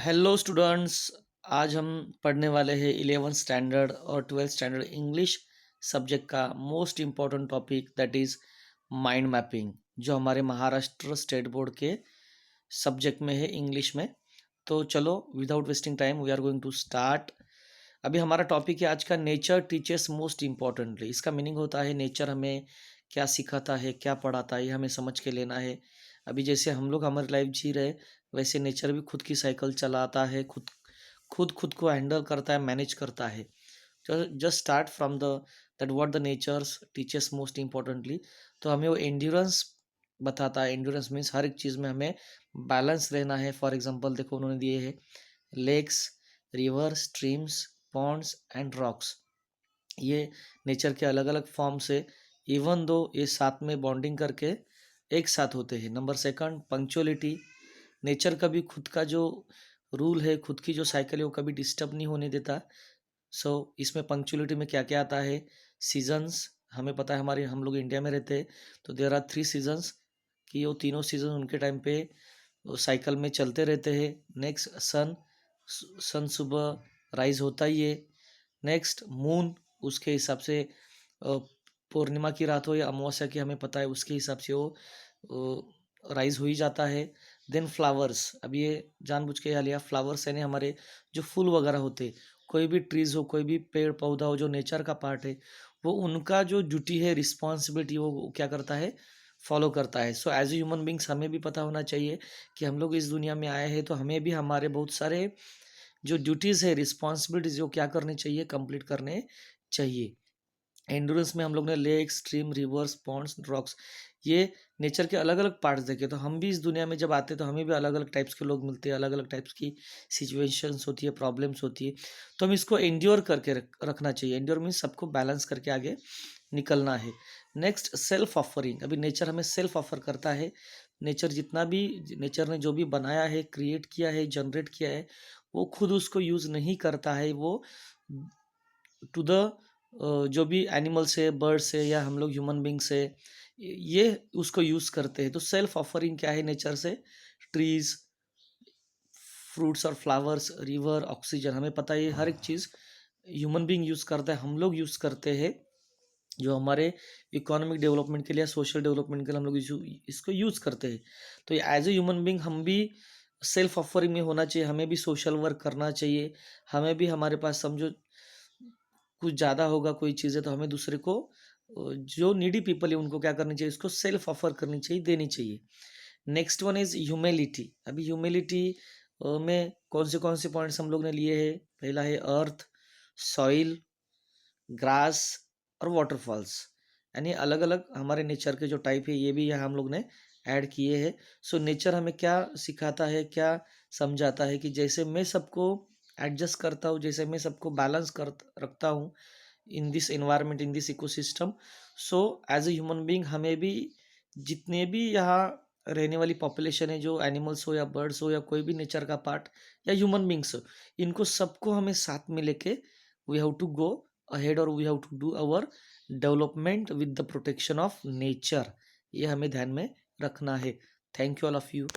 Hello students. आज हम पढ़ने वाले हैं 11th स्टैंडर्ड और 12th स्टैंडर्ड इंग्लिश सब्जेक्ट का most important topic that is mind mapping, जो हमारे महाराष्ट्र स्टेट बोर्ड के सब्जेक्ट में है इंग्लिश में। तो चलो without wasting time we are going to start. अभी हमारा टॉपिक है आज का नेचर टीचर्स मोस्ट इम्पॉर्टेंटली। इसका मीनिंग होता है नेचर हमें क्या सिखाता है, क्या पढ़ाता है, ये हमें समझ के लेना है। अभी जैसे हम लोग हमारी लाइफ जी रहे, वैसे नेचर भी खुद की साइकिल चलाता है, खुद खुद खुद को हैंडल करता है, मैनेज करता है। Just start from the that what the natures teachers most importantly. तो हमें वो एंड्योरेंस बताता है। एंड्योरेंस मीन्स हर एक चीज़ में हमें बैलेंस रहना है। फॉर एग्जांपल देखो उन्होंने दिए हैं lakes, rivers, streams, ponds and rocks. ये नेचर के अलग अलग फॉर्म से, इवन दो ये साथ में बॉन्डिंग करके एक साथ होते हैं। Number second, punctuality. नेचर का भी खुद का जो रूल है, खुद की जो साइकिल है, वो कभी डिस्टर्ब नहीं होने देता। सो इसमें पंक्चुअलिटी में क्या क्या आता है? सीजन्स, हमें पता है हमारे हम लोग इंडिया में रहते हैं तो देर आर 3 सीजन्स, कि वो तीनों सीजन उनके टाइम पे साइकिल में चलते रहते हैं। नेक्स्ट सन, सन सुबह राइज होता ही है। नेक्स्ट मून, उसके हिसाब से पूर्णिमा की रात हो या अमावस्या की, हमें पता है उसके हिसाब से वो राइज हो ही जाता है। देन फ्लावर्स, अब ये जानबूझ के यहाँ लिया, फ्लावर्स यानी हमारे जो फूल वगैरह होते, कोई भी ट्रीज हो, कोई भी पेड़ पौधा हो, जो नेचर का पार्ट है, वो उनका जो ड्यूटी है, रिस्पॉन्सिबिलिटी, वो क्या करता है, फॉलो करता है। So as a human beings हमें भी पता होना चाहिए कि हम लोग इस दुनिया में आए हैं, तो हमें भी हमारे बहुत सारे जो ड्यूटीज़ है, रिस्पॉन्सिबिलिटीज, जो क्या करने चाहिए, कंप्लीट करने चाहिए। एंडोरेंस में हम लोग ने lake, stream, rivers, ponds, rocks, ये नेचर के अलग अलग पार्ट्स देखे। तो हम भी इस दुनिया में जब आते हैं तो हमें भी अलग अलग टाइप्स के लोग मिलते हैं, अलग अलग टाइप्स की सिचुएशंस होती है, प्रॉब्लम्स होती है। तो हम इसको एंड्योर करके रखना चाहिए। एंड्योर मीन्स सबको बैलेंस करके आगे निकलना है। Next, self offering. अभी नेचर हमें सेल्फ ऑफर करता है। नेचर जितना भी, नेचर ने जो भी बनाया है, क्रिएट किया है, जनरेट किया है, वो खुद उसको यूज़ नहीं करता है। वो टू द जो भी एनिमल्स है, बर्ड्स है, या हम लोग ह्यूमन बींग्स है, ये उसको यूज़ करते हैं। तो सेल्फ ऑफरिंग क्या है नेचर से? ट्रीज, फ्रूट्स और फ्लावर्स, रिवर, ऑक्सीजन, हमें पता है ये हर एक चीज़ ह्यूमन बींग यूज़ करता है, हम लोग यूज़ करते हैं। जो हमारे इकोनॉमिक डेवलपमेंट के लिए, सोशल डेवलपमेंट के लिए हम लोग इसको यूज़ करते हैं। तो एज ए ह्यूमन बींग हम भी सेल्फ ऑफरिंग में होना चाहिए, हमें भी सोशल वर्क करना चाहिए। हमें भी, हमारे पास समझो कुछ ज़्यादा होगा कोई चीज़ है, तो हमें दूसरे को जो नीडी पीपल है उनको क्या करनी चाहिए, इसको सेल्फ ऑफर करनी चाहिए, देनी चाहिए। Next one is humility. अभी ह्यूमिलिटी में कौन से पॉइंट्स हम लोग ने लिए हैं? पहला है अर्थ, सॉइल, ग्रास और वाटरफॉल्स। यानी अलग अलग हमारे नेचर के जो टाइप है, ये भी यहाँ हम लोग ने ऐड किए हैं। सो नेचर हमें क्या सिखाता है, क्या समझाता है, कि जैसे मैं सबको एडजस्ट करता हूँ, जैसे मैं सबको बैलेंस कर रखता हूँ in this environment, in this ecosystem. So as a human being हमें भी, जितने भी यहाँ रहने वाली पॉपुलेशन है, जो एनिमल्स हो या बर्ड्स हो या कोई भी नेचर का पार्ट या ह्यूमन बींग्स हो, इनको सबको हमें साथ में लेके we have to go ahead, और we have to do our development with the protection of nature. ये हमें ध्यान में रखना है। Thank you all of you.